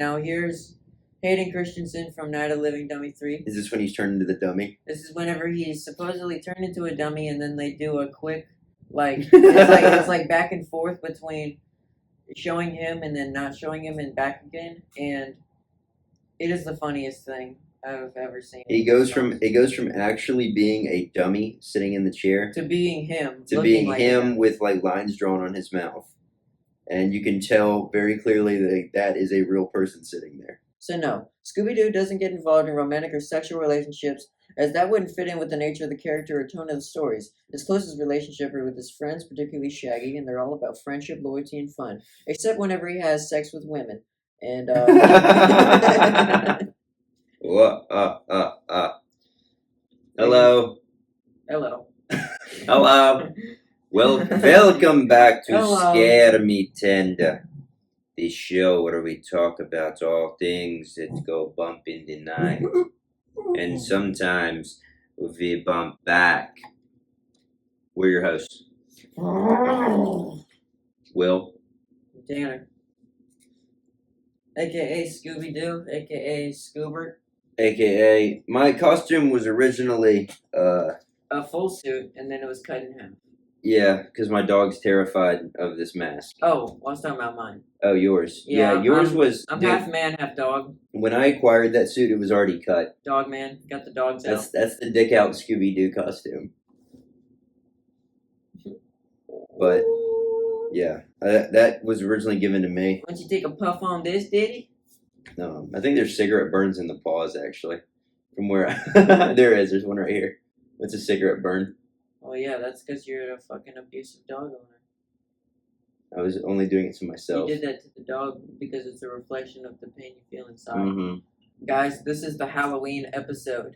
Now here's Hayden Christensen from Night of Living Dummy 3. Is this when he's turned into the dummy? This is whenever he's supposedly turned into a dummy, and then they do a quick, it's like back and forth between showing him and then not showing him and back again, and it is the funniest thing I've ever seen. It goes from actually being a dummy sitting in the chair to being him. To being like him with like lines drawn on his mouth. And you can tell very clearly that that is a real person sitting there. So no, Scooby-Doo doesn't get involved in romantic or sexual relationships, as that wouldn't fit in with the nature of the character or tone of the stories. His closest relationship are with his friends, particularly Shaggy, and they're all about friendship, loyalty, and fun. Except whenever he has sex with women. And, Hello. Hello. Hello. Well, welcome back to ScareMeTender, the show where we talk about all things that go bump in the night. And sometimes we bump back. We're your hosts. Will. Tanner. AKA Scooby-Doo, AKA Scoobert. AKA, my costume was originally, a full suit, and then it was cut in half. Yeah, because my dog's terrified of this mask. Oh, I was talking about mine. Oh, yours. Yeah, yours was... I'm half man, half dog. When I acquired that suit, it was already cut. Dog man. Got the dogs out. That's the dick out Scooby-Doo costume. But, yeah, that was originally given to me. Why don't you take a puff on this, Diddy? No, I think there's cigarette burns in the paws, actually. From where... There's one right here. It's a cigarette burn. Oh yeah, that's because you're a fucking abusive dog owner. I was only doing it to myself. You did that to the dog because it's a reflection of the pain you feel inside. Mm-hmm. Guys, this is the Halloween episode.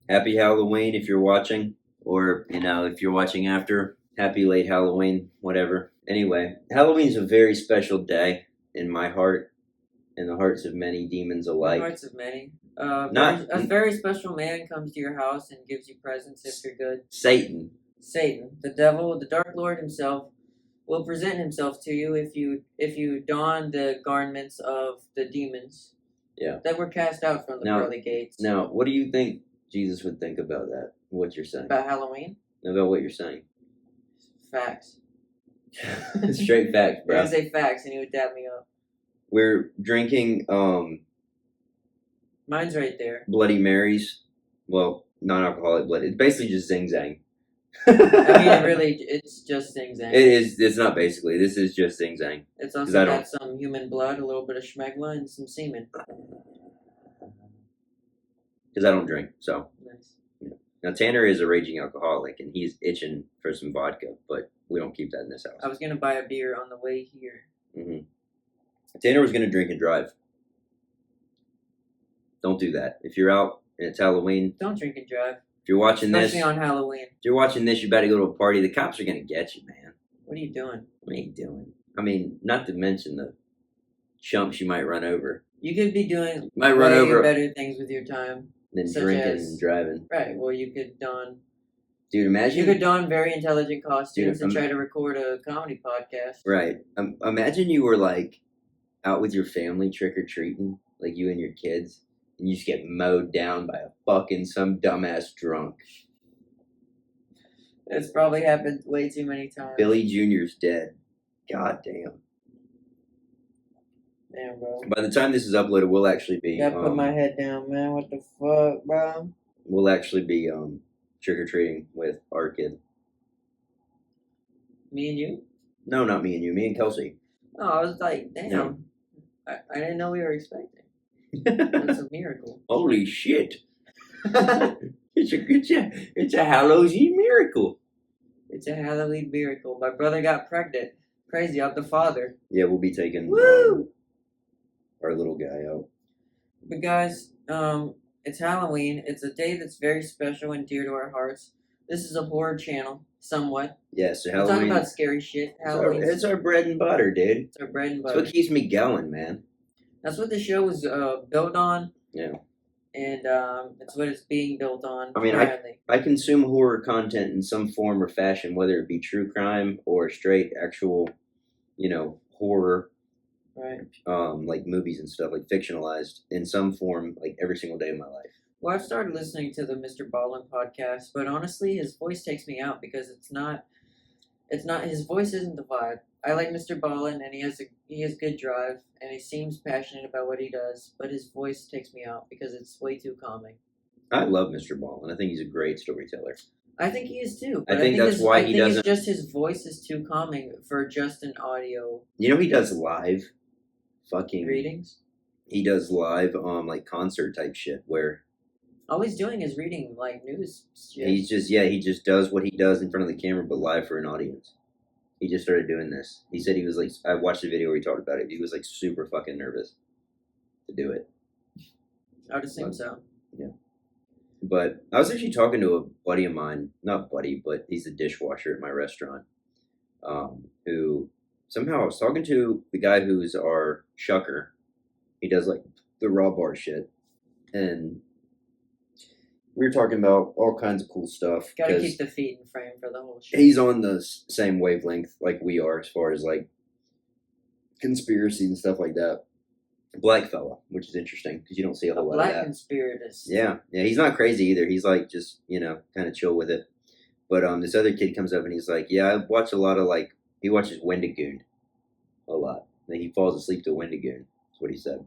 Happy Halloween if you're watching. Or, if you're watching after. Happy late Halloween, whatever. Anyway, Halloween's a very special day in my heart. In the hearts of many demons alike. In the hearts of many. A very special man comes to your house and gives you presents if you're good. Satan, the devil, the Dark Lord himself, will present himself to you if you don the garments of the demons. Yeah. That were cast out from the pearly gates. Now, what do you think Jesus would think about that? What you're saying? About Halloween? About what you're saying. Facts. Straight facts, bro. I was gonna say facts, and he would dab me up. We're drinking, Mine's right there. Bloody Marys. Well, non-alcoholic blood. It's basically just Zing Zang. I mean, it's just Zing Zang. It is. It's not basically. This is just Zing Zang. It's also got some human blood, a little bit of schmegma, and some semen. Because I don't drink, so. Nice. Yeah. Now, Tanner is a raging alcoholic, and he's itching for some vodka, but we don't keep that in this house. I was going to buy a beer on the way here. Mm-hmm. Tanner was going to drink and drive. Don't do that. If you're out and it's Halloween... Don't drink and drive. If you're watching this... Especially on Halloween. If you're watching this, you better go to a party. The cops are going to get you, man. What are you doing? What are you doing? I mean, not to mention the chumps you might run over. You could be doing better things with your time. Than drinking and driving. Right. Well, you could don... Dude, imagine... You could don very intelligent costumes and try to record a comedy podcast. Right. Imagine you were, like, out with your family trick-or-treating, like you and your kids, and you just get mowed down by a fucking some dumbass drunk. It's probably happened way too many times. Billy Jr.'s dead. God damn. Damn, bro. By the time this is uploaded, we'll actually be... Gotta put my head down, man. What the fuck, bro? We'll actually be, trick-or-treating with our kid. Me and you? No, not me and you. Me and Kelsey. Oh, I was like, damn. No. I didn't know we were expecting. That's a miracle. Holy shit. It's a Halloween miracle. It's a Halloween miracle. My brother got pregnant. Crazy, I'm the father. Yeah, we'll be taking our little guy out. But guys, it's Halloween. It's a day that's very special and dear to our hearts. This is a horror channel, somewhat. Yeah, so Halloween. We're talking about scary shit. Halloween. It's our bread and butter, dude. It's our bread and butter. That's what keeps me going, man. That's what the show was built on. Yeah. And it's what it's being built on. I mean, I consume horror content in some form or fashion, whether it be true crime or straight actual, horror. Right. Like movies and stuff, like fictionalized in some form, like every single day of my life. Well, I've started listening to the Mr. Ballin podcast, but honestly, his voice takes me out because it's not. His voice isn't the vibe. I like Mr. Ballin, and he has good drive, and he seems passionate about what he does. But his voice takes me out because it's way too calming. I love Mr. Ballin. I think he's a great storyteller. I think he is too. I think that's why he doesn't. It's just his voice is too calming for just an audio. You know, he does live, fucking readings. He does live, like concert type shit where. All he's doing is reading like news shit. He just does what he does in front of the camera, but live for an audience. He just started doing this. He said he was like, I watched the video where he talked about it. He was like super fucking nervous to do it. I would assume so. Yeah. But I was actually talking to a buddy of mine, not buddy, but he's a dishwasher at my restaurant, who somehow I was talking to the guy who's our shucker. He does like the raw bar shit. And we were talking about all kinds of cool stuff. Gotta keep the feet in frame for the whole show. He's on the same wavelength like we are as far as like conspiracy and stuff like that. Black fella, which is interesting because you don't see a whole lot of that. Black conspiratist. Yeah, he's not crazy either. He's like just kind of chill with it. But this other kid comes up and he's like, yeah, I watch a lot of he watches Wendigoon a lot. Like he falls asleep to Wendigoon. That's what he said.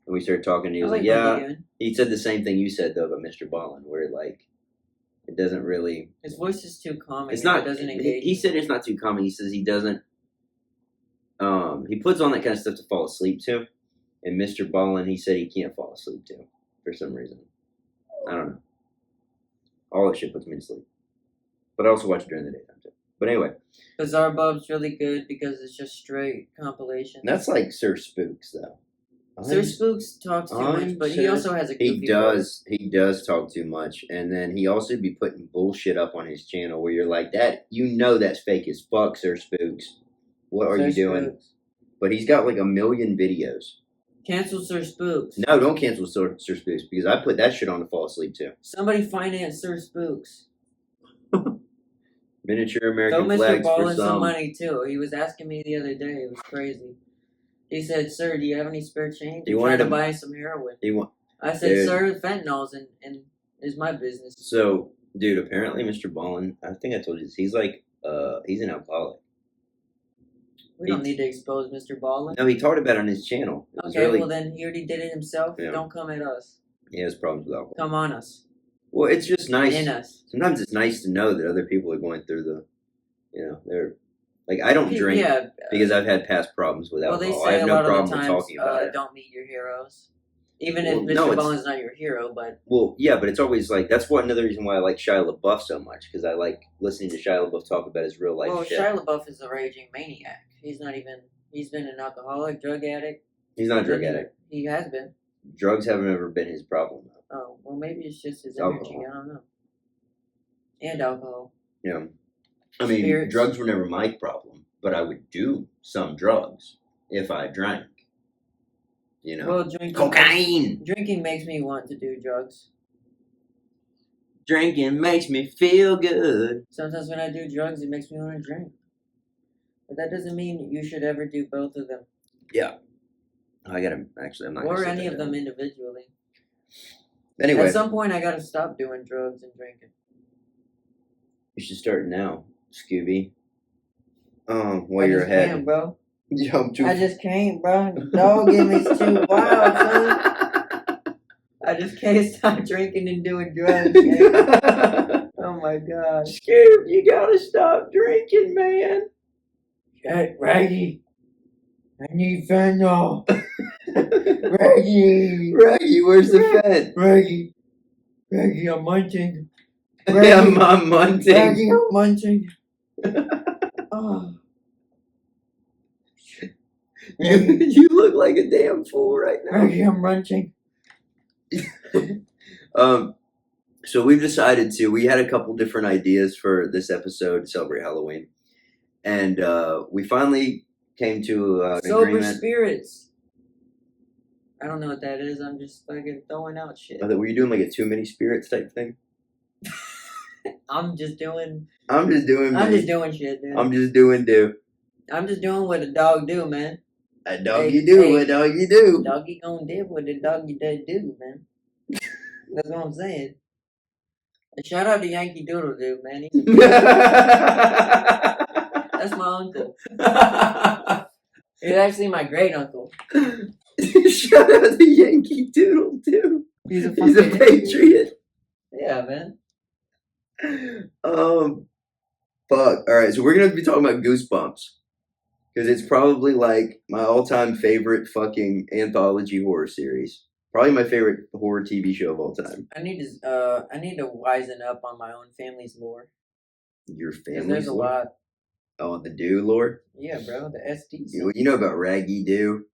And we started talking, and he was like, yeah. He said the same thing you said, though, about Mr. Ballin, where, it doesn't really... His voice is too calming. It's not... It doesn't engage. He said it's not too calming. He says he doesn't... He puts on that kind of stuff to fall asleep to. And Mr. Ballin, he said he can't fall asleep to, for some reason. I don't know. All that shit puts me to sleep. But I also watch it during the daytime, too. But anyway. Bizarre Bub's really good because it's just straight compilation. That's like Sir Spooks, though. Sir Spooks talks too much, but he also has a goofy voice. He does talk too much, and then he also be putting bullshit up on his channel where you're like, that's fake as fuck, Sir Spooks. What are you doing? But he's got like 1 million videos. Cancel Sir Spooks. No, don't cancel Sir Spooks because I put that shit on to fall asleep too. Somebody finance Sir Spooks. Miniature American Throw flags Mr. Ballin for some money too. He was asking me the other day. It was crazy. He said, "Sir, do you have any spare change? He I'm wanted trying to buy some heroin." I said, dude. "Sir, fentanyl's and is my business." So, dude, apparently Mr. Ballin, I think I told you this, he's an alcoholic. We don't need to expose Mr. Ballin. No, he talked about it on his channel. Okay, well then he already did it himself. Yeah. Don't come at us. He has problems with alcohol. Come on us. Well, it's just nice. In us. Sometimes it's nice to know that other people are going through they're like, I don't drink because I've had past problems with alcohol. Well, they say I have a no lot problem of the with times, talking about it. don't meet your heroes. Even if Mr. Ballin's not your hero, but... Well, yeah, but it's always like, that's another reason why I like Shia LaBeouf so much, because I like listening to Shia LaBeouf talk about his real life shit. Shia LaBeouf is a raging maniac. He's been an alcoholic, drug addict. He's not a drug addict. He has been. Drugs haven't ever been his problem, though. Oh, well, maybe it's just his energy. I don't know. And alcohol. Yeah. I mean, Spirits. Drugs were never my problem, but I would do some drugs if I drank. Well, drinking. Cocaine! Drinking makes me want to do drugs. Drinking makes me feel good. Sometimes when I do drugs, it makes me want to drink. But that doesn't mean you should ever do both of them. Yeah. I'm not or any of them individually. Anyway. At some point, I gotta stop doing drugs and drinking. You should start now, Scooby. While you're ahead. Can't, bro. I just can't, bro. Dog in me's too wild, son. I just can't stop drinking and doing drugs, man. Oh my god. Scoob, you gotta stop drinking, man. Hey, Raggy. I need fentanyl. Raggy, where's the fen? Raggy, I'm munching. Raggy, I'm munching. Raggy, I'm munching. Oh. You look like a damn fool right now. Raggy, I'm munching. So we've decided we had a couple different ideas for this episode to celebrate Halloween. And we finally came to an Sober agreement. Spirits. I don't know what that is. I'm just fucking throwing out shit. Were you doing like a too many spirits type thing? I'm just doing shit, dude. I'm just doing what a dog do, man. A doggy do, a doggy do. Doggy gonna do what the doggy does do, man. That's what I'm saying. And shout out to Yankee Doodle, dude, man. That's my uncle. He's actually my great uncle. Shout out to Yankee Doodle, too. He's a patriot. Yeah, man. Fuck. Alright, so we're gonna be talking about Goosebumps. Because it's probably like my all-time favorite fucking anthology horror series. Probably my favorite horror TV show of all time. I need to wisen up on my own family's lore. Your 'Cause family's there's a lore? lot. Oh, the Do lore? Yeah, bro, the SDs. You know about Raggy Do?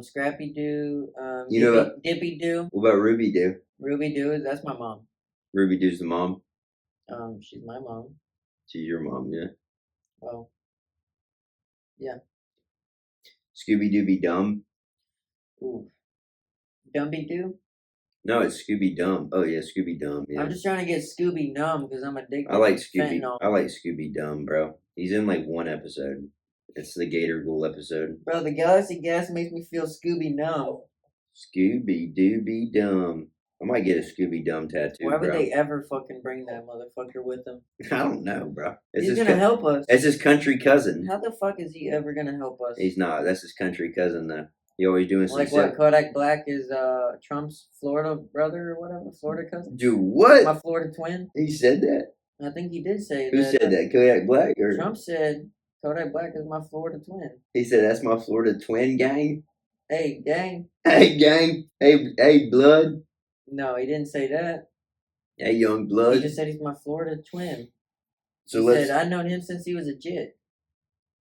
Scrappy Doo, You know about- Dippy Doo. What about Ruby Do? Ruby Doo, that's my mom. Ruby Doo's the mom? She's my mom. She's your mom, yeah. Well, yeah. Scooby-Doo be dumb? Ooh. Dumpy Doo? No, it's Scooby-Dumb. Oh, yeah, Scooby-Dumb, yeah. I'm just trying to get Scooby numb because I'm addicted I like to Scooby. fentanyl. I like Scooby-Dumb, bro. He's in like one episode. It's the Gator Ghoul episode. Bro, the Galaxy Gas makes me feel Scooby numb. Scooby-Doo be dumb. I might get a Scooby-Dumb tattoo, Why would bro. they ever fucking bring that motherfucker with them? I don't know, bro. He's gonna help us. It's his country cousin. How the fuck is he ever gonna help us? He's not. That's his country cousin, though. He always doing some Like shit. what? Kodak Black is Trump's Florida brother or whatever, Florida cousin. Dude, what? My Florida twin. He said that? I think he did say Who that. said that? Kodak Black? Or Trump said Kodak Black is my Florida twin. he said that's my Florida twin gang? Hey, gang. Hey, gang. Hey, blood. No, he didn't say that. Hey, young He blood. just said he's my Florida twin. So He let's. said I've known him since he was a jit.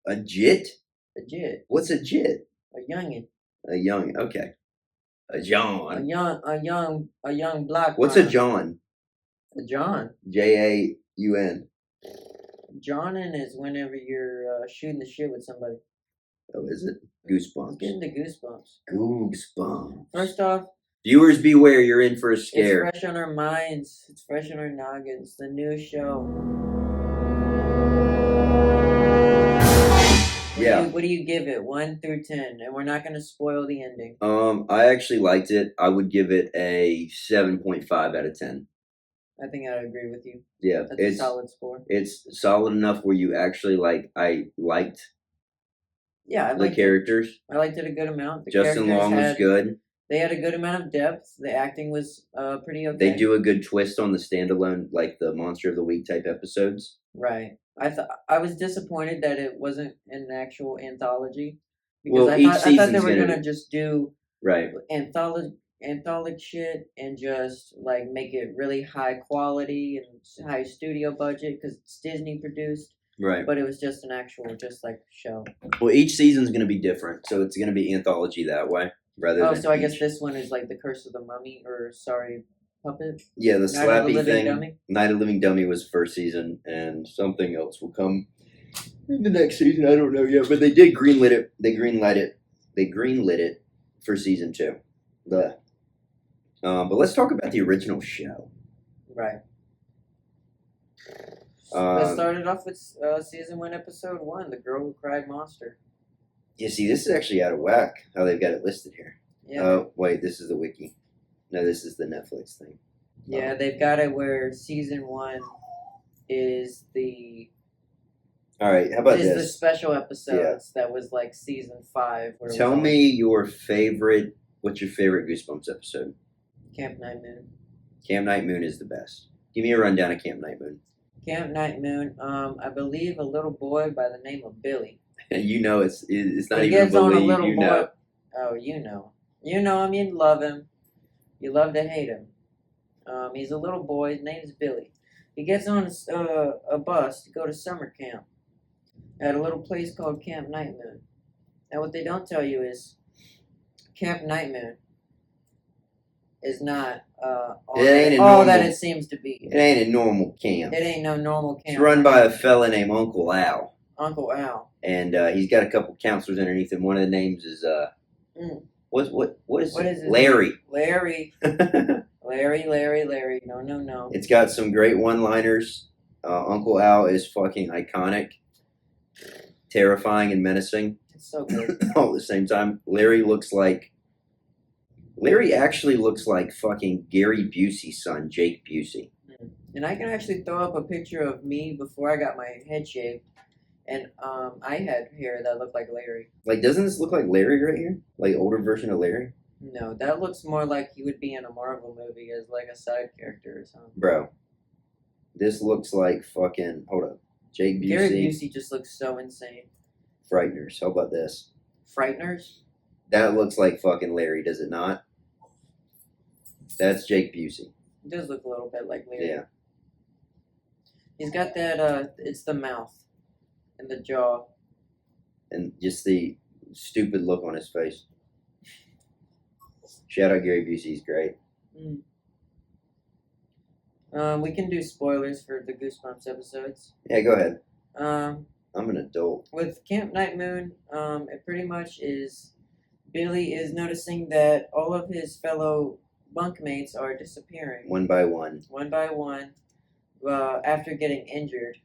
A jit? A jit. What's a jit? A youngin. A young. Okay. A John. A young black. What's a man. John? A John. J-A-U-N. Johnin is whenever you're shooting the shit with somebody. Oh, is it? Let's Goosebumps. get into Goosebumps. Goosebumps. First off, Viewers beware, you're in for a it's scare. fresh on our minds. It's fresh on our noggins. The new show. Yeah. What do you give it? 1 through 10, and we're not gonna spoil the ending. I actually liked it. I would give it a 7.5 out of 10. I think I agree with you. Yeah, That's a solid score. It's solid enough where you actually I liked Yeah, the characters. I liked it a good amount. The Justin characters Long was good. They had a good amount of depth. The acting was pretty okay. They do a good twist on the standalone, like the Monster of the Week type episodes. Right. I was disappointed that it wasn't an actual anthology because Well, I thought they were gonna just do right anthology shit and just like make it really high quality and high studio budget because it's Disney produced. right. But it was just an actual show. Well, each season's gonna be different, so it's gonna be anthology that way rather. Oh, than so I guess each. this one is like the Curse of the Mummy or Sorry Puppet. Yeah, the Night of the slappy Living thing. Dummy? Night of the Living Dummy was first season, and something else will come in the next season. I don't know yet, but they did greenlit it. They greenlit it for season 2. But let's talk about the original show. Right. Let's start it off with season 1, episode 1, The Girl Who Cried Monster. Yeah, see, this is actually out of whack how they've got it listed here. Yeah. Oh, wait, this is the wiki. No, this is the Netflix thing. Yeah, they've got it where season 1 is the All right, how about the this? special episodes that was like season 5. Where it Tell was me your favorite. What's your favorite Goosebumps episode? Camp Night Moon. Camp Night Moon is the best. Give me a rundown of Camp Night Moon. Camp Night Moon. I believe a little boy by the name of Billy. You know it's not He even a gets on a believe. little You boy. know. Oh, you know him. You love him. You love to hate him. He's a little boy. His name is Billy. He gets on a bus to go to summer camp at a little place called Camp Night Moon. Now, what they don't tell you is Camp Night Moon is not all that it seems to be. It ain't a normal camp. It ain't no normal camp. It's run by a fella named Uncle Al. Uncle Al. And he's got a couple counselors underneath him. One of the names is what is it? Larry. Larry. Larry. No. It's got some great one-liners. Uncle Al is fucking iconic, terrifying and menacing. It's so good. All at the same time, Larry actually looks like fucking Gary Busey's son, Jake Busey. And I can actually throw up a picture of me before I got my head shaved, and I had hair that looked like Larry. Like, doesn't this look like Larry right here? Like, older version of Larry? No, that looks more like he would be in a Marvel movie as like a side character or something. Bro, this looks like fucking, hold up, Jake Busey. Gary Busey just looks so insane. Frighteners, how about this? Frighteners? That looks like fucking Larry, does it not? That's Jake Busey. It does look a little bit like Larry. Yeah. He's got that, it's the mouth and the jaw. And just the stupid look on his face. Shout out Gary Busey, he's great. We can do spoilers for the Goosebumps episodes. Yeah, go ahead. Um, I'm an adult. with Camp Night Moon, it pretty much is Billy is noticing that all of his fellow bunkmates are disappearing. One by one. One by one, after getting injured.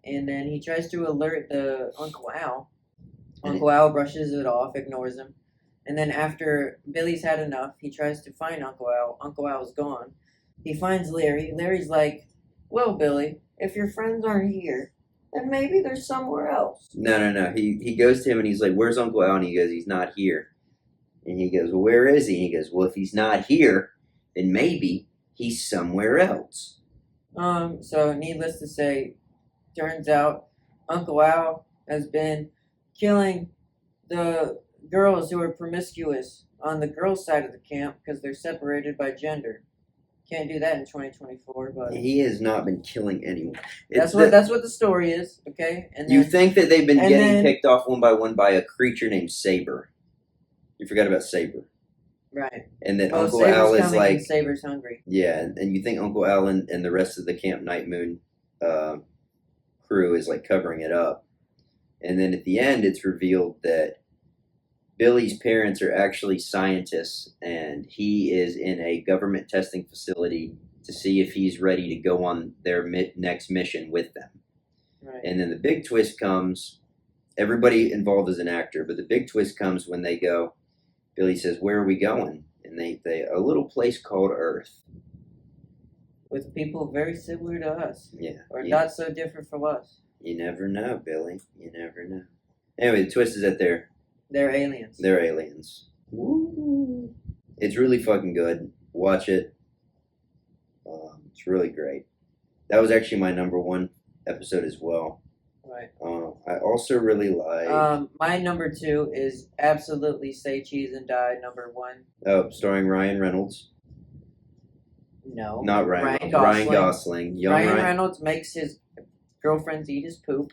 And then he tries to alert the Uncle Al. Uncle Al brushes it off, ignores him. And then after Billy's had enough, he tries to find Uncle Al. Uncle Al's gone. He finds Larry. Larry's like, well, Billy, if your friends aren't here, then maybe they're somewhere else. No. He goes to him and he's like, where's Uncle Al? And he goes, he's not here. And he goes, well, where is he? And he goes, well, if he's not here, then maybe he's somewhere else. So needless to say, turns out Uncle Al has been killing the girls who are promiscuous on the girls' side of the camp because they're separated by gender. Can't do that in 2024, but He has not been killing anyone. that's what the story is, okay? And You then, think that they've been and getting then- picked off one by a creature named Saber. You forgot about Saber. right? And then Well, Uncle Saber's Al is coming like, and Saber's hungry. yeah, and you think Uncle Al and the rest of the Camp Night Moon crew is like covering it up. And then at the end, it's revealed that Billy's parents are actually scientists, and he is in a government testing facility to see if he's ready to go on their next mission with them. Right. And then the big twist comes. Everybody involved is an actor, but the big twist comes when they go. Billy says, "Where are we going?" And they a little place called Earth. With people very similar to us, Yeah. or not so different from us. You never know, Billy. You never know. Anyway, the twist is that they're aliens. They're aliens. Woo. It's really fucking good. Watch it. It's really great. That was actually my number one episode as well. Right. I also really like. My number 2 is absolutely Say Cheese and Die. Number 1. Oh, starring Ryan Reynolds. No. Not Ryan. Gosling. Ryan Gosling. Young Ryan Reynolds makes his girlfriends eat his poop.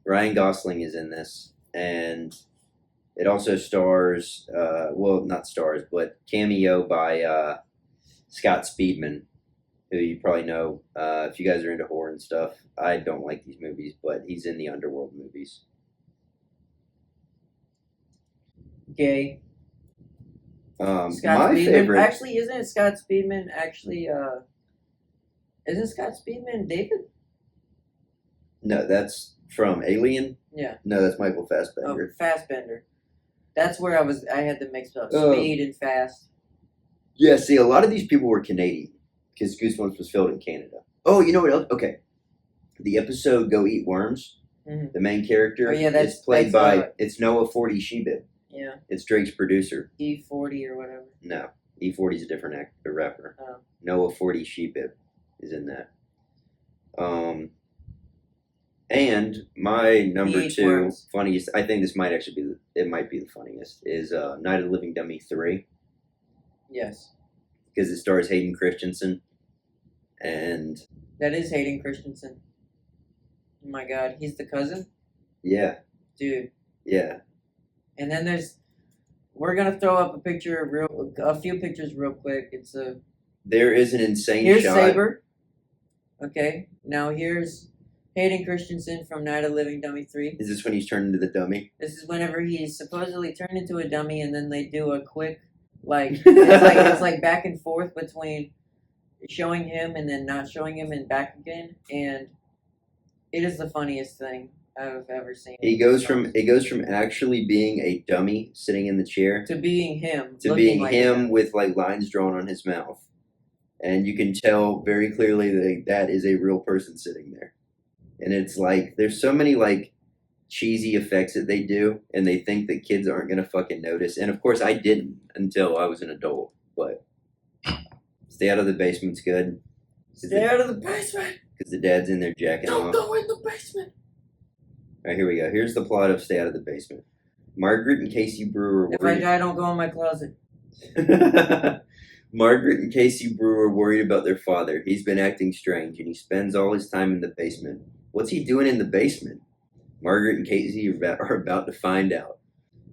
Ryan Gosling is in this, and it also stars. Well, not stars, but cameo by Scott Speedman, who you probably know if you guys are into horror and stuff. I don't like these movies, but he's in the Underworld movies. Gay. My Scott Speedman. favorite. Actually, isn't it Scott Speedman? Actually, isn't Scott Speedman David? No, that's from Alien. Yeah. No, that's Michael Oh, Fassbender. Fassbender. That's where I had them mixed up. Oh. Speed and Fast. Yeah, see, a lot of these people were Canadian because Goosebumps was filmed in Canada. Oh, you know what else? Okay, the episode "Go Eat Worms." Mhm. The main character Oh, yeah, is played by that's, it's Noah 40 Shebib. Yeah. It's Drake's producer. E40 or whatever. No, E40 is a different rapper. Oh. Noah 40 Shebib is in that. And my number Eat 2 Worms. funniest, I think this might actually be it might be the funniest, is Night of the Living Dummy 3 Yes. because it stars Hayden Christensen and That is Hayden Christensen. Oh my god, he's the cousin? yeah, Dude. yeah. And then we're gonna throw up a few pictures real quick. It's There is an insane here's shot. Saber. Okay, now here's Hayden Christensen from Night of the Living Dummy 3. Is this when he's turned into the dummy? This is whenever he's supposedly turned into a dummy, and then they do a quick, it's like back and forth between showing him and then not showing him and back again, and it is the funniest thing. I've ever seen. It goes from actually being a dummy sitting in the chair to being him. To being like him with like lines drawn on his mouth. And you can tell very clearly that that is a real person sitting there. And it's like there's so many like cheesy effects that they do, and they think that kids aren't gonna fucking notice. And of course I didn't until I was an adult. But Stay Out of the Basement's good. Stay out of the basement! Because the dad's in there jacking off. Don't go in the basement! Alright, here we go. Here's the plot of Stay Out of the Basement. Margaret and Casey Brewer If I die, don't go in my closet. Margaret and Casey Brewer are worried about their father. He's been acting strange, and he spends all his time in the basement. What's he doing in the basement? Margaret and Casey are about to find out.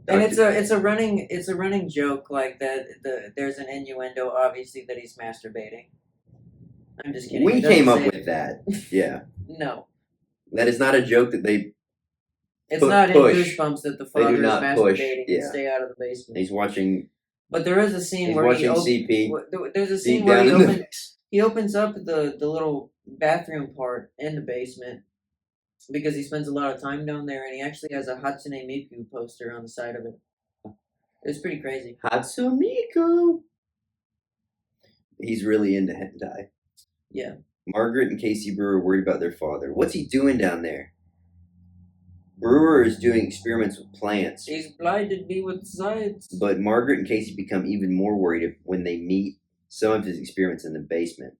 And it's a running joke like that. There's an innuendo, obviously, that he's masturbating. I'm just kidding. We came up with that. Yeah. No. That is not a joke that they. It's not in Goosebumps that the father is masturbating Yeah. and stay out of the basement. He's watching. But there is a scene He's where watching CP. There's a scene where he opens up the little bathroom part in the basement because he spends a lot of time down there, and he actually has a Hatsune Miku poster on the side of it. It's pretty crazy. Hatsune Miku. He's really into hentai. Yeah. Margaret and Casey Brewer are worried about their father. What's he doing down there? Brewer is doing experiments with plants. He's blinded me with science. But Margaret and Casey become even more worried when they meet some of his experiments in the basement.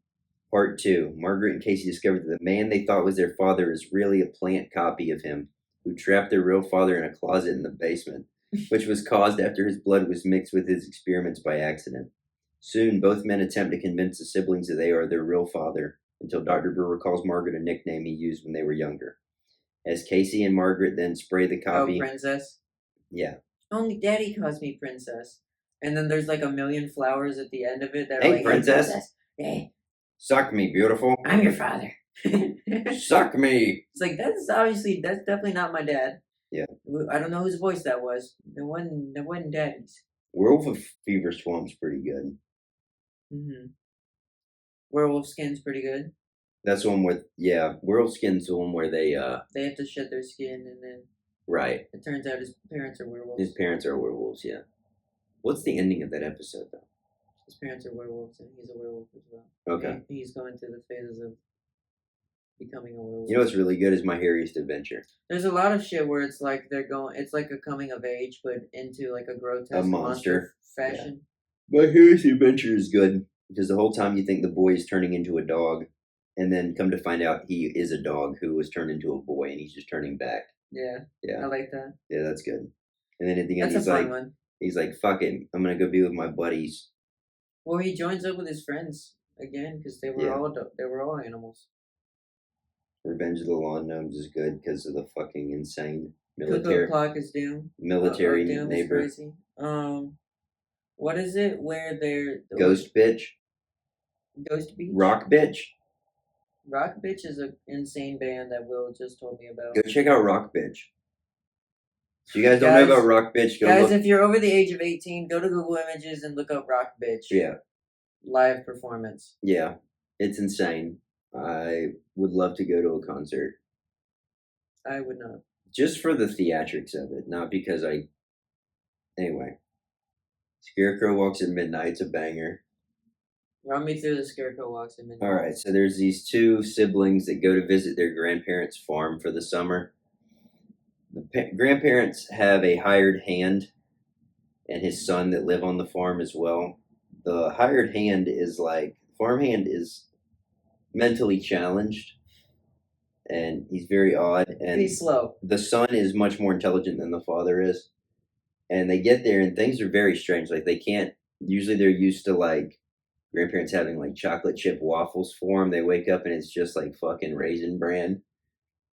Part 2. Margaret and Casey discover that the man they thought was their father is really a plant copy of him, who trapped their real father in a closet in the basement, which was caused after his blood was mixed with his experiments by accident. Soon, both men attempt to convince the siblings that they are their real father, until Dr. Brewer calls Margaret a nickname he used when they were younger. As Casey and Margaret then spray the copy... Oh, princess? Yeah. Only Daddy calls me princess. And then there's like a million flowers at the end of it that Hey, are like, princess. Hey. Suck me, beautiful. I'm your father. Suck me. It's like, that's definitely not my dad. Yeah. I don't know whose voice that was. It wasn't Daddy's. Werewolf of Fever Swamp's pretty good. Mm-hmm. Werewolf Skin's pretty good. That's the one with, yeah, Werewolf Skin's the one where they have to shed their skin, and then right. It turns out his parents are werewolves. His parents are werewolves, yeah. What's the ending of that episode, though? His parents are werewolves, and he's a werewolf as well. Okay. And he's going through the phases of becoming a werewolf. You know what's really good is My Hairiest Adventure. There's a lot of shit where it's like it's like a coming of age, but into like a grotesque monster fashion. Yeah. My Hairiest Adventure is good, because the whole time you think the boy is turning into a dog, and then come to find out he is a dog who was turned into a boy, and he's just turning back. Yeah. Yeah. I like that. Yeah, that's good. And then at the end, that's a fun one. He's like, fuck it, I'm going to go be with my buddies. Well, he joins up with his friends again, because they were all animals. Revenge of the Lawn Gnomes is good because of the fucking insane Cuckoo Clock is doom. Military Doom neighbor. Is crazy. What is it where they're... Ghost Bitch? Ghost Beach? Rock Bitch? Rock Bitch is an insane band that Will just told me about. Go check out Rock Bitch. If you guys don't know about Rock Bitch, go look. If you're over the age of 18, go to Google Images and look up Rock Bitch. Yeah. Live performance. Yeah. It's insane. I would love to go to a concert. I would not. Just for the theatrics of it, not because Anyway. Scarecrow Walks at Midnight. It's a banger. Run me through the Scarecrow Walks at Midnight. Alright, so there's these two siblings that go to visit their grandparents' farm for the summer. The grandparents have a hired hand and his son that live on the farm as well. The hired hand is farmhand is mentally challenged, and he's very odd, and he's slow. The son is much more intelligent than the father is. And they get there and things are very strange. Like usually they're used to grandparents having chocolate chip waffles for them. They wake up and it's just fucking Raisin Bran.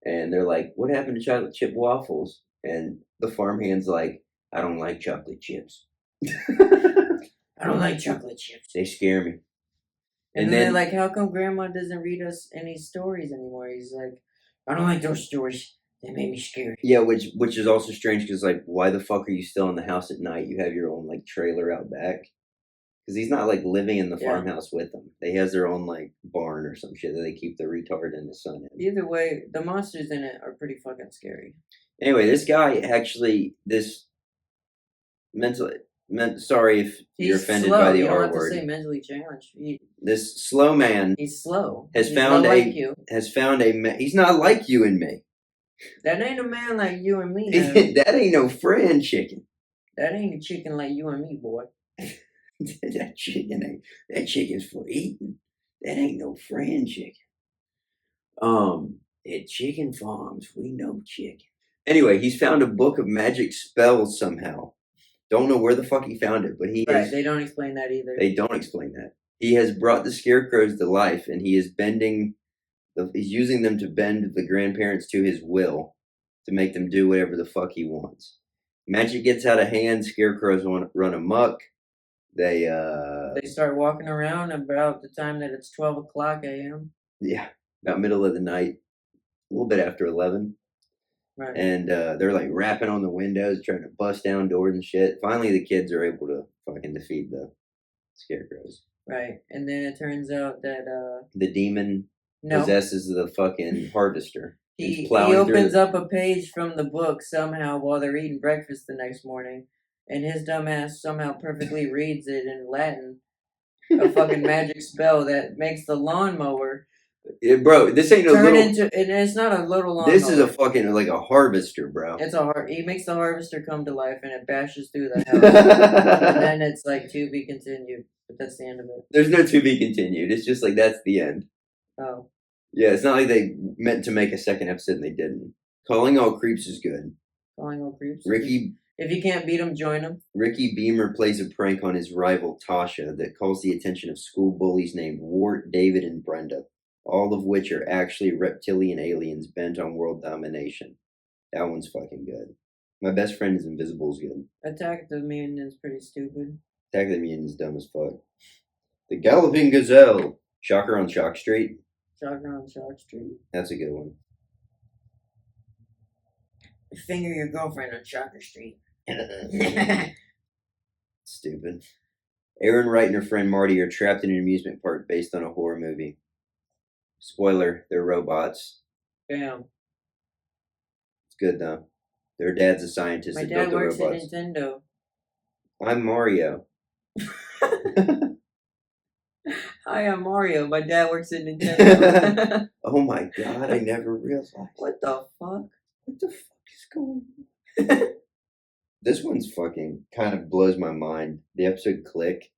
And they're like, what happened to chocolate chip waffles? And the farmhand's like, I don't like chocolate chips. I don't like chocolate chips. They scare me. And then they're like, how come Grandma doesn't read us any stories anymore? He's like, I don't like those stories. They made me scared. Yeah, which is also strange because why the fuck are you still in the house at night? You have your own trailer out back. Because he's not like living in the Yeah. farmhouse with them. They has their own like barn or some shit that they keep the retard and the son in. Either way, the monsters in it are pretty fucking scary. Anyway, this guy actually sorry if you're offended slow. by the you don't R have word. To say mentally challenged. This slow man. He's slow. He's He's not like you. He's not like you and me. That ain't a man like you and me. That ain't no friend chicken. That ain't a chicken like you and me, boy. that chicken's for eating. That ain't no friend chicken. At Chicken Farms, we know chicken. Anyway, he's found a book of magic spells somehow. Don't know where the fuck he found it, but they don't explain that either. They don't explain that. He has brought the scarecrows to life, and he is he's using them to bend the grandparents to his will to make them do whatever the fuck he wants. Magic gets out of hand, scarecrows run amok. They start walking around about the time that it's 12 o'clock a.m. Yeah, about middle of the night, a little bit after 11. Right. And they're like rapping on the windows, trying to bust down doors and shit. Finally, the kids are able to fucking defeat the scarecrows. Right, and then it turns out that the demon possesses the fucking harvester. He opens up a page from the book somehow while they're eating breakfast the next morning, and his dumbass somehow perfectly reads it in Latin, a fucking magic spell that makes the lawnmower. Bro, this ain't no little. And it's not a little lawnmower. This is a fucking like a harvester, bro. He makes the harvester come to life, and it bashes through the house, and then it's like to be continued. But that's the end of it. There's no to be continued. It's just like that's the end. Oh. Yeah, it's not like they meant to make a second episode and they didn't. Calling All Creeps is good. Calling All Creeps? If you can't beat them, join them. Ricky Beamer plays a prank on his rival Tasha that calls the attention of school bullies named Wart, David, and Brenda, all of which are actually reptilian aliens bent on world domination. That one's fucking good. My Best Friend is Invisible is good. Attack the Mutant is pretty stupid. Attack the Mutant is dumb as fuck. The Galloping Gazelle. Shocker on Shock Street. Shocker on Shock Street. That's a good one. Finger your girlfriend on Shocker Street. Stupid. Aaron Wright and her friend Marty are trapped in an amusement park based on a horror movie. Spoiler, they're robots. Bam. It's good though. Their dad's a scientist. My dad works at Nintendo. I'm Mario. Hi, I'm Mario. My dad works at Nintendo. Oh my god, I never realized. What the fuck? What the fuck is going on? This one's fucking kind of blows my mind. The episode Click.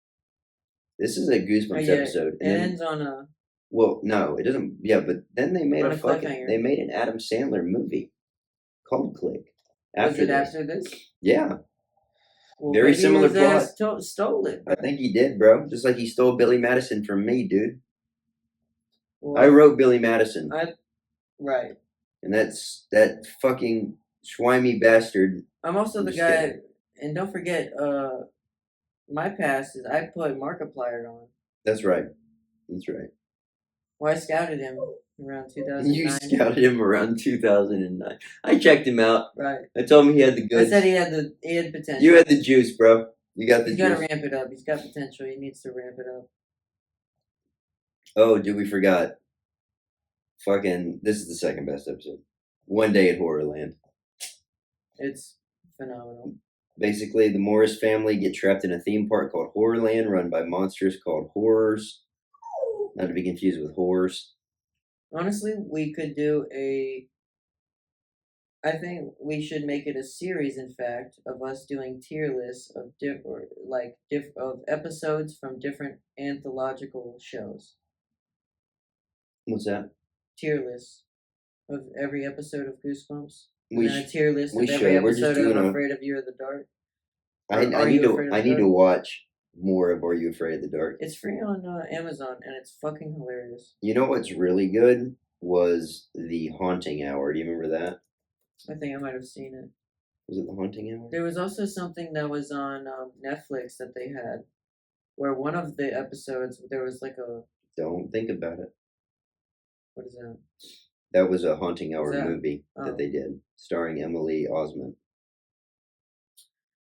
This is a Goosebumps episode. It ends on a... Well, no, it doesn't. Yeah, but then they made they made an Adam Sandler movie called Click. After this? Yeah. Well, very similar plot. Stole it. Bro. I think he did, bro. Just like he stole Billy Madison from me, dude. Well, I wrote Billy Madison. Right. And that fucking swimey bastard. I'm also the guy, and don't forget, my past is I put Markiplier on. That's right. That's right. Well, I scouted him around 2009. You scouted him around 2009. I checked him out. Right. I told him he had the goods. I said he had potential. You had the juice, bro. You got the juice. He's got to ramp it up. He's got potential. He needs to ramp it up. Oh, dude, we forgot. Fucking, this is the second best episode. One Day at Horrorland. It's phenomenal. Basically, the Morris family get trapped in a theme park called Horrorland, run by monsters called Horrors. Not to be confused with Horrors. Honestly, we could do I think we should make it a series, in fact, of us doing tier lists of of episodes from different anthological shows. What's that? Tier lists of every episode of Goosebumps. And We then a tier list of we every should. We're episode just of doing Afraid of You or the Dark. I need to watch more of Are You Afraid of the Dark? It's free on Amazon, and it's fucking hilarious. You know what's really good was The Haunting Hour. Do you remember that? I think I might have seen it. Was it The Haunting Hour? There was also something that was on Netflix that they had, where one of the episodes, there was like a... Don't think about it. What is that? That was a Haunting Hour movie that they did, starring Emily Osment.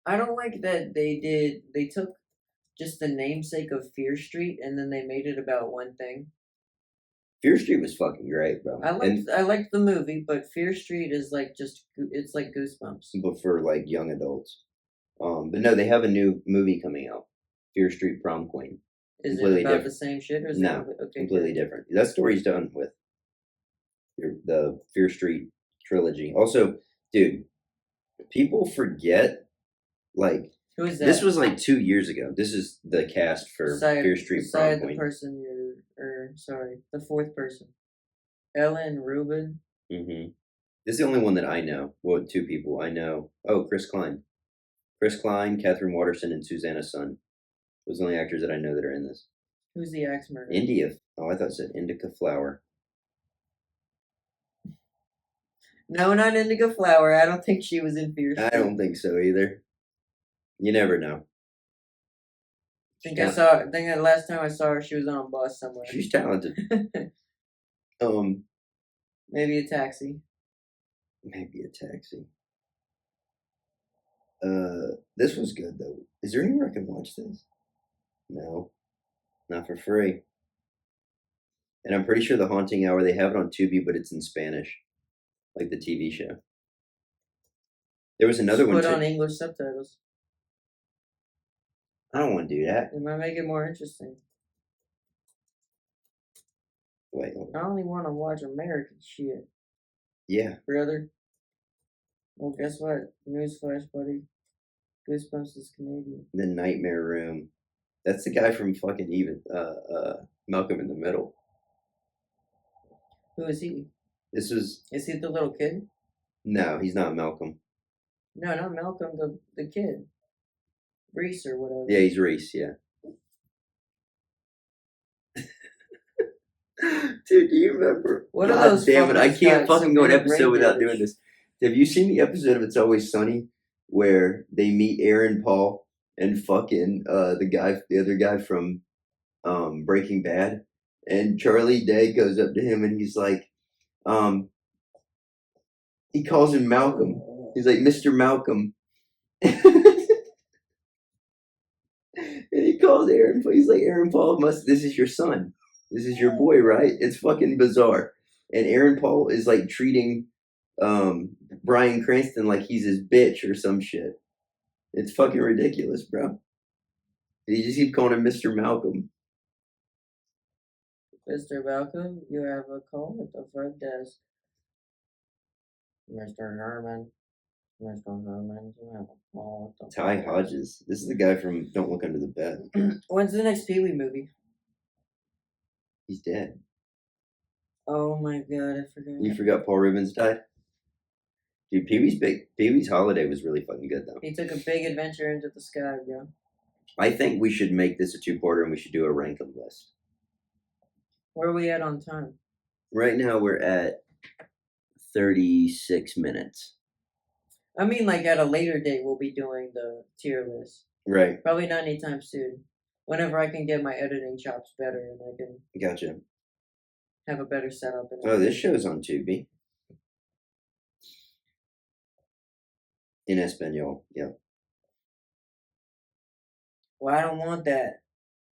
I don't like that they took just the namesake of Fear Street, and then they made it about one thing. Fear Street was fucking great, bro. I liked the movie, but Fear Street is like it's like Goosebumps. But for like young adults. But no, they have a new movie coming out, Fear Street Prom Queen. Is it about the same shit, or is no, completely different. That story's done with the Fear Street trilogy. Also, dude, people forget, like, who is that? This was like 2 years ago. This is the cast for Fear Street Prom Queen. The person the fourth person, Ellen Rubin. Mm-hmm. This is the only one that I know. Well, two people I know. Oh, Chris Klein, Catherine Waterston, and Susanna Sun. Those are the only actors that I know that are in this. Who's the axe murderer? India. Oh, I thought it said Indica Flower. No, not Indigo Flower. I don't think she was in Fear Street. I don't think so either. You never know. I think the last time I saw her, she was on a bus somewhere. She's talented. Maybe a taxi. This was good though. Is there anywhere I can watch this? No, not for free. And I'm pretty sure the Haunting Hour, they have it on Tubi, but it's in Spanish, like the TV show. There was another one. Put on English subtitles. I don't want to do that. It might make it more interesting. Wait. I only want to watch American shit. Yeah. Brother. Well, guess what? Newsflash, buddy. Goosebumps is Canadian. The Nightmare Room. That's the guy from fucking Malcolm in the Middle. Who is he? Is he the little kid? No, he's not Malcolm. No, not Malcolm, the kid. Reese or whatever. Yeah, he's Reese, yeah. Dude, do you remember? What are those? Damn it, I can't fucking go an episode without doing this. Have you seen the episode of It's Always Sunny where they meet Aaron Paul and fucking the other guy from Breaking Bad? And Charlie Day goes up to him and he's like, he calls him Malcolm. He's like, Mr. Malcolm. And he calls Aaron Paul. He's like, Aaron Paul, this is your son. This is your boy, right? It's fucking bizarre. And Aaron Paul is like treating Bryan Cranston like he's his bitch or some shit. It's fucking ridiculous, bro. You just keep calling him Mr. Malcolm. Mr. Malcolm, you have a call at the front desk. Mr. Herman. Mr. Herman, you have a call at the Ty Hodges. This is the guy from Don't Look Under the Bed. When's the next Pee-wee movie? He's dead. Oh my god, I forgot. You forgot Paul Rubens died? Dude, Pee-wee's Holiday was really fucking good, though. He took a big adventure into the sky, bro. I think we should make this a two-parter and we should do a rank 'em list. Where are we at on time? Right now we're at 36 minutes. I mean, like, at a later date, we'll be doing the tier list. Right. Probably not anytime soon. Whenever I can get my editing chops better and I can... Gotcha. Have a better setup. Oh, this show's on Tubi. In Espanol, yeah. Well, I don't want that.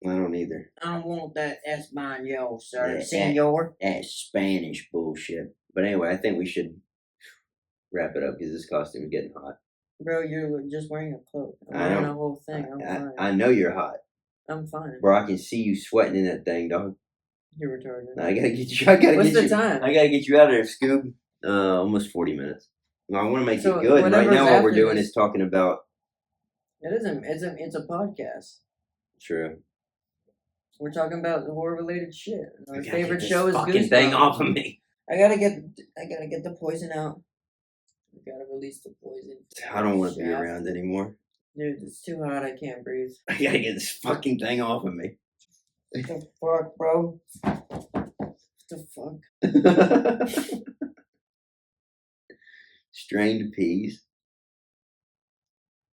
I don't either. I don't want that Espanol, sir. Senor. That's Spanish bullshit. But anyway, I think we should wrap it up because this costume is getting hot. Bro, you're just wearing a cloak. I'm wearing a whole thing. I'm fine. I know you're hot. I'm fine. Bro, I can see you sweating in that thing, dog. You're retarded. I gotta get you. What's the time? I gotta get you out of there, Scoob. Almost 40 minutes. No, I want to make it good. Right now, all we're doing is talking about. It isn't. It's a podcast. True. We're talking about horror-related shit. Our favorite show is fucking thing off of me. I gotta get the poison out. I gotta release the poison. I don't want to be around anymore. Dude, it's too hot. I can't breathe. I gotta get this fucking thing off of me. What the fuck, bro? What the fuck? Strained peas.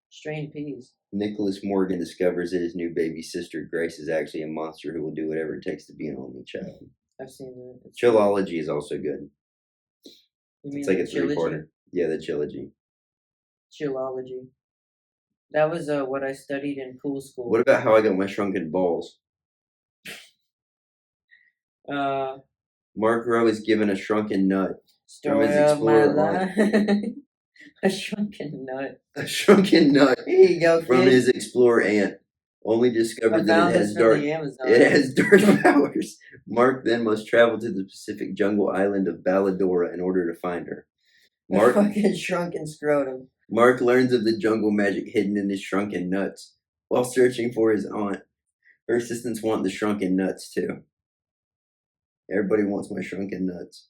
Strained peas. Nicholas Morgan discovers that his new baby sister Grace is actually a monster who will do whatever it takes to be an only child. I've seen that. Chillology is also good. You mean it's like a three-parter. Yeah, the trilogy. Chillology. That was what I studied in pool school. What about how I got my shrunken balls? Mark Rowe is given a shrunken nut. Story his of my Explorer life. A shrunken nut. A shrunken nut Here you go, kid. from his Explorer aunt. Only I discovered that found it this has from dark. the Amazon. It has dark powers. Mark then must travel to the Pacific jungle island of Balladora in order to find her. A fucking shrunken scrotum. Mark learns of the jungle magic hidden in his shrunken nuts while searching for his aunt. Her assistants want the shrunken nuts too. Everybody wants my shrunken nuts.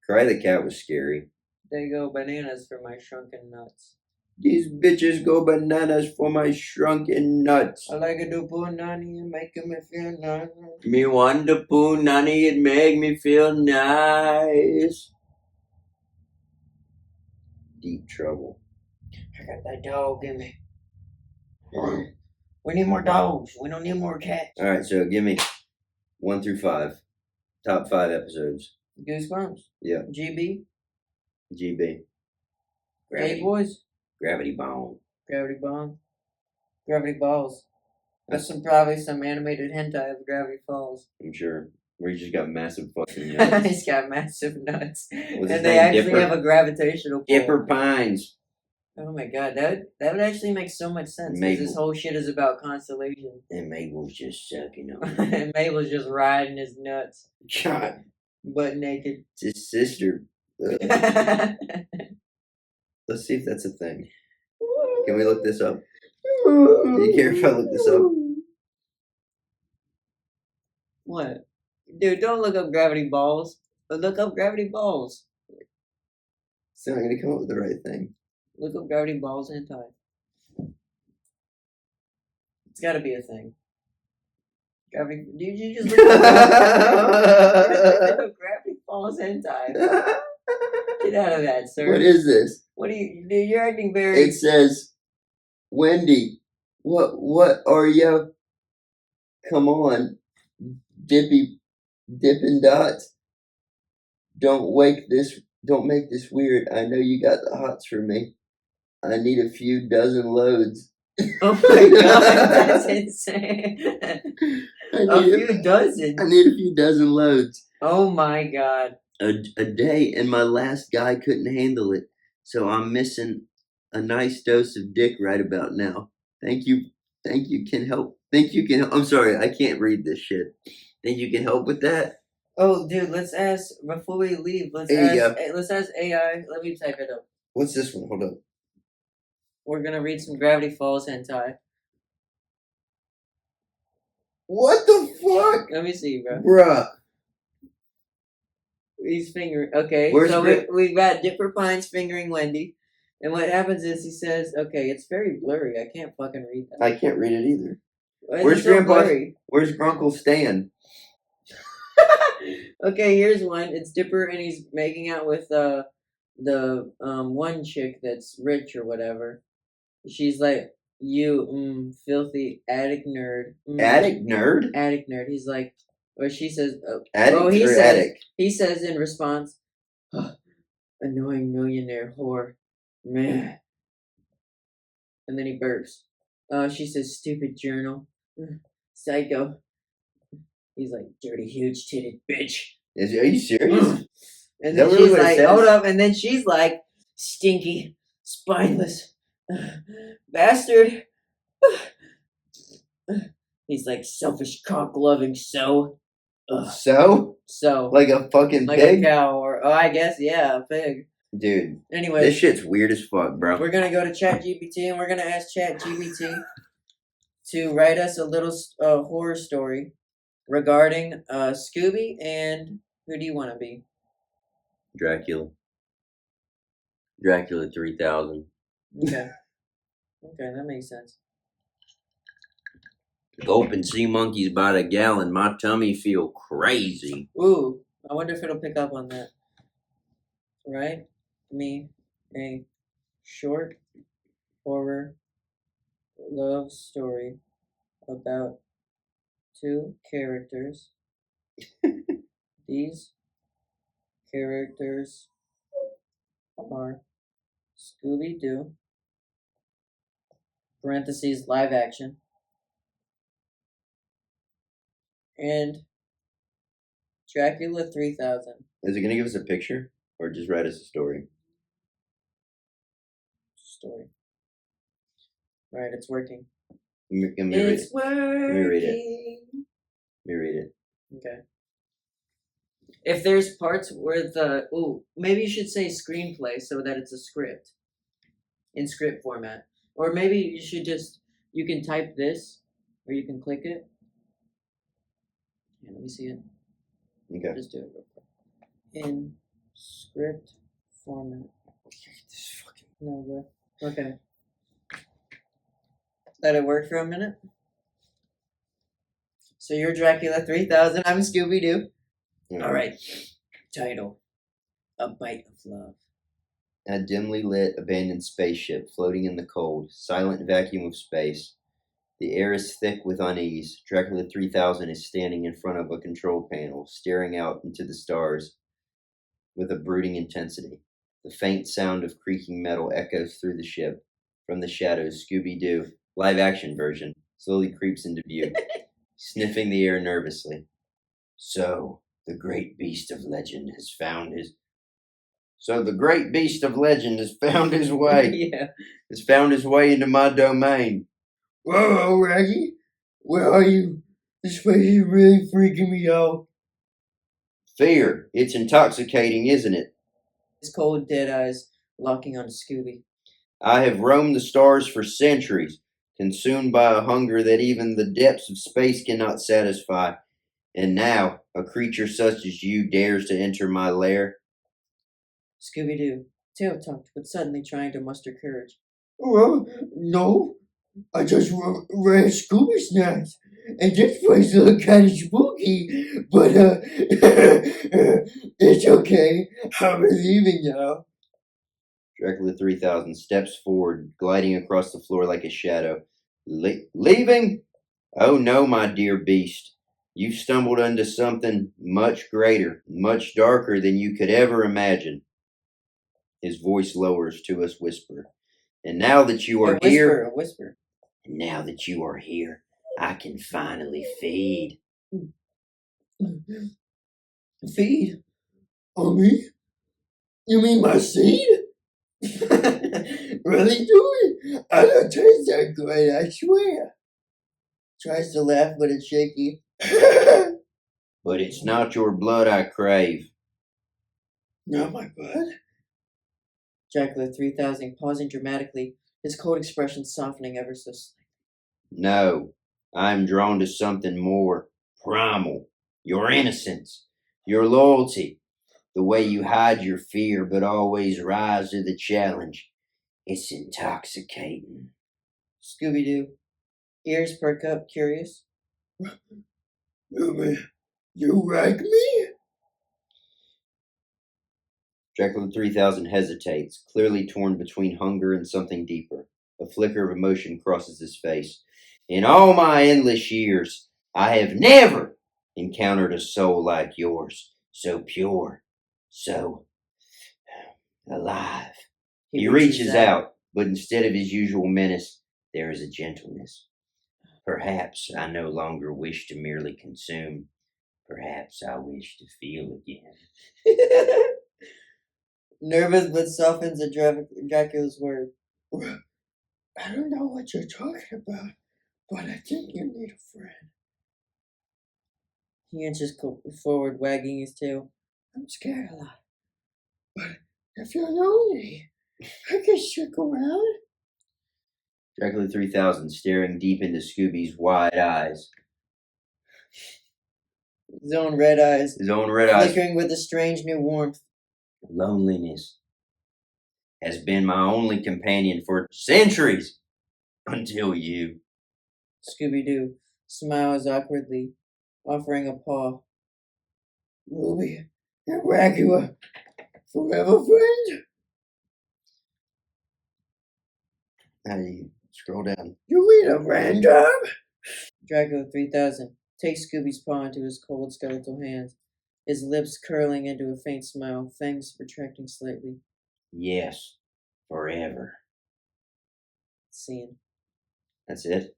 Cry the cat was scary. They go bananas for my shrunken nuts. These bitches go bananas for my shrunken nuts. I like a do punani and making me feel nice. Me want the punani, it make me feel nice. Deep trouble. I got that dog in me. We need more dogs. We don't need more cats. Alright, so give me 1 through 5. Top 5 episodes. Goosebumps. Yeah. GB. GB. Gay Boys. Gravity Bomb. Gravity Bomb. Gravity Balls. That's probably some animated hentai of Gravity Falls. I'm sure. Where you just got massive fucking nuts. He's got massive nuts. What's And his they name? actually Dipper? have a gravitational pull. Dipper Pines. Oh my god, that would actually make so much sense. 'Cause this whole shit is about constellation. And Mabel's just sucking on it. And Mabel's just riding his nuts. God. Butt naked. It's his sister. Let's see if that's a thing. Can we look this up? Do you care if I look this up? What? Dude, don't look up gravity balls. But look up gravity balls. It's not gonna come up with the right thing. Look up gravity balls hentai. It's gotta be a thing. Gravity. Did you just look up gravity falls hentai? Get out of that, sir. What is this? What do you? Dude, you're acting very. It says, Wendy, what are you? Come on, Dippin' Dots. Don't make this weird. I know you got the hots for me. I need a few dozen loads. Oh my god, that's insane. A few dozen. I need a few dozen loads. Oh my god. A day, and my last guy couldn't handle it, so I'm missing a nice dose of dick right about now. Thank you can help. I'm sorry, I can't read this shit. Think you can help with that? Oh, dude, let's ask before we leave. Let's ask AI. Let me type it up. What's this one? Hold up. We're gonna read some Gravity Falls hentai. What the fuck? Let me see, bro. Bruh. He's fingering. Okay, we've got Dipper Pines fingering Wendy. And what happens is he says, okay, it's very blurry. I can't fucking read that. I can't read it either. Where's Grandpa? Where's Grunkle Stan? Okay, here's one. It's Dipper and he's making out with the one chick that's rich or whatever. She's like, you filthy attic nerd. Attic nerd? Attic nerd. He's like, or she says, attic. He says in response, annoying millionaire whore. Man. And then he burps. She says, stupid journal. Psycho. He's like, dirty, huge titted bitch. Are you serious? And then she's like, hold up. And then she's like, stinky, spineless bastard. He's like, selfish, cock-loving, So? Like a fucking like pig? Like a cow, or, I guess, yeah, a pig. Dude. Anyway. This shit's weird as fuck, bro. We're gonna go to Chat GPT, and we're gonna ask Chat GPT to write us a little horror story regarding Scooby and who do you want to be? Dracula 3000. Okay. Okay, that makes sense. Gulping sea monkeys by the gallon. My tummy feel crazy. Ooh, I wonder if it'll pick up on that. Write me a short horror love story about two characters. These characters are Scooby-Doo parentheses, live action. And Dracula 3000. Is it going to give us a picture or just write us a story? Story. Alright, it's working. Let me read It's it. working. Let me read it. Let me read it. Okay. If there's parts where maybe you should say screenplay so that it's a script. In script format. Or maybe you should you can type this, or you can click it. Yeah, let me see it. Okay. Just do it real quick. In script format. No, bro. Okay. Let it work for a minute. So you're Dracula 3000. I'm Scooby-Doo. Alright. Title. A Bite of Love. A dimly lit, abandoned spaceship floating in the cold, silent vacuum of space. The air is thick with unease. Dracula 3000 is standing in front of a control panel, staring out into the stars with a brooding intensity. The faint sound of creaking metal echoes through the ship. From the shadows, Scooby-Doo, live-action version, slowly creeps into view, sniffing the air nervously. So, the great beast of legend has found his way. Yeah. Has found his way into my domain. Whoa, Raggy! Where are you? This place is really freaking me out. Fear. It's intoxicating, isn't it? His cold, dead eyes locking on Scooby. I have roamed the stars for centuries, consumed by a hunger that even the depths of space cannot satisfy. And now, a creature such as you dares to enter my lair? Scooby-Doo, tail-tucked, but suddenly trying to muster courage. Well, no. I just ran Scooby Snacks, and this place looks kind of spooky, but it's okay. I'm leaving now. Dracula 3000 steps forward, gliding across the floor like a shadow. Leaving? Oh no, my dear beast. You've stumbled into something much greater, much darker than you could ever imagine. His voice lowers to a whisper. And now that you are here, A whisper. And now that you are here, I can finally feed. Feed? On me? You mean my seed? Really, Dewey? I don't taste that great, I swear. Tries to laugh, but it's shaky. But it's not your blood I crave. Not my blood? Dracula 3000 pausing dramatically, his cold expression softening ever so slightly. No, I am drawn to something more primal. Your innocence, your loyalty, the way you hide your fear but always rise to the challenge. It's intoxicating. Scooby-Doo, ears perk up, curious. You like me? Dracula 3000 hesitates, clearly torn between hunger and something deeper. A flicker of emotion crosses his face. In all my endless years, I have never encountered a soul like yours, so pure, so alive. He reaches out, but instead of his usual menace, there is a gentleness. Perhaps I no longer wish to merely consume. Perhaps I wish to feel again. Nervous but softens at Dracula's word. I don't know what you're talking about, but I think you need a friend. He inches forward, wagging his tail. I'm scared a lot. But if you're lonely, I can stick around. Dracula 3000 staring deep into Scooby's wide eyes. His own red eyes. Flickering with a strange new warmth. Loneliness has been my only companion for centuries. Until you. Scooby-Doo smiles awkwardly, offering a paw. Ruby and Dracula, forever friends? How do you scroll down? You mean a random? Dracula 3000 takes Scooby's paw into his cold skeletal hands, his lips curling into a faint smile, fangs retracting slightly. Yes, forever. Scene. That's it.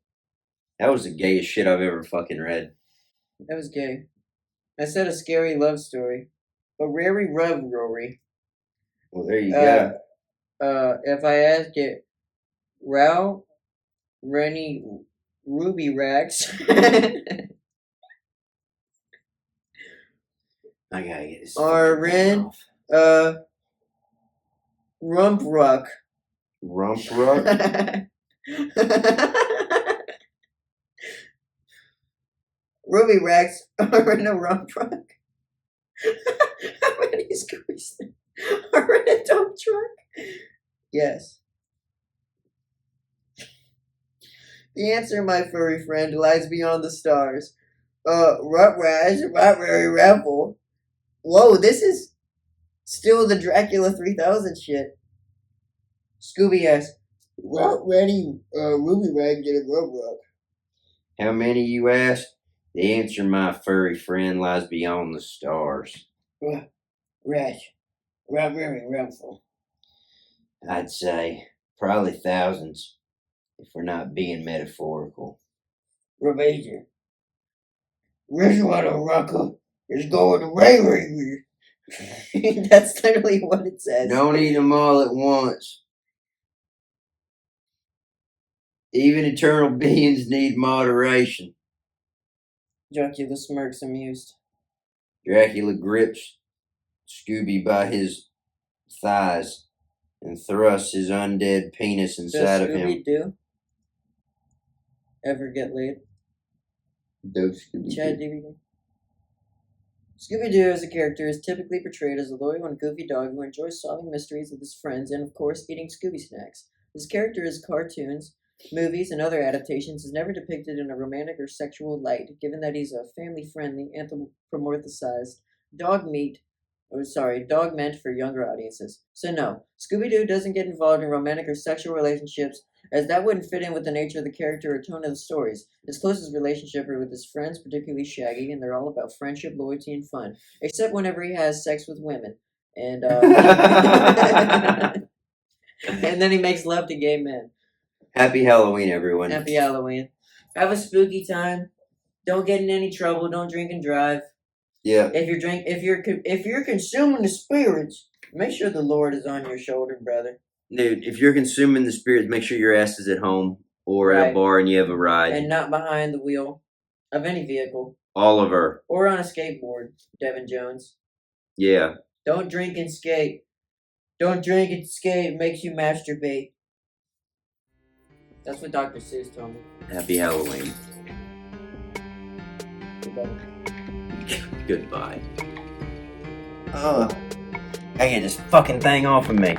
That was the gayest shit I've ever fucking read. That was gay. I said a scary love story. A rary revelry. Well, there you go. If I ask it, Rao, Rennie, Ruby Rags. I gotta get this. Ren, Rump Rock. Rump Rock? Ruby Rags are in a rump truck. How many Scoobies are in a dump truck? Yes. The answer, my furry friend, lies beyond the stars. Rutrash, Rutberry Revel. Whoa, this is still the Dracula 3000 shit. Scooby asks, Ready, Ruby Rag get a rub rub. How many you asked? The answer, my furry friend, lies beyond the stars. Rash, Rutberry Revel. I'd say probably thousands, if we're not being metaphorical. Ravager. Ridgewater Rucker is going to Ray. That's literally what it says. Don't eat them all at once. Even eternal beings need moderation. Dracula smirks amused. Dracula grips Scooby by his thighs and thrusts his undead penis inside of him. Scooby-Doo ever get laid? Dope Scooby-Doo. Chat GPT. Scooby-Doo as a character is typically portrayed as a loyal and goofy dog who enjoys solving mysteries with his friends and, of course, eating Scooby snacks. His character in cartoons, movies, and other adaptations is never depicted in a romantic or sexual light, given that he's a family-friendly, anthropomorphized dog meant for younger audiences. So no, Scooby-Doo doesn't get involved in romantic or sexual relationships, as that wouldn't fit in with the nature of the character or tone of the stories. His closest relationship are with his friends, particularly Shaggy, and they're all about friendship, loyalty, and fun. Except whenever he has sex with women. And, and then he makes love to gay men. Happy Halloween, everyone. Happy Halloween. Have a spooky time. Don't get in any trouble. Don't drink and drive. Yeah. If you're consuming the spirits, make sure the Lord is on your shoulder, brother. Dude, if you're consuming the spirits, make sure your ass is at home or at a bar and you have a ride. And not behind the wheel of any vehicle. Oliver. Or on a skateboard, Devin Jones. Yeah. Don't drink and skate. Don't drink and skate. It makes you masturbate. That's what Dr. Seuss told me. Happy Halloween. Goodbye. Goodbye. I get this fucking thing off of me.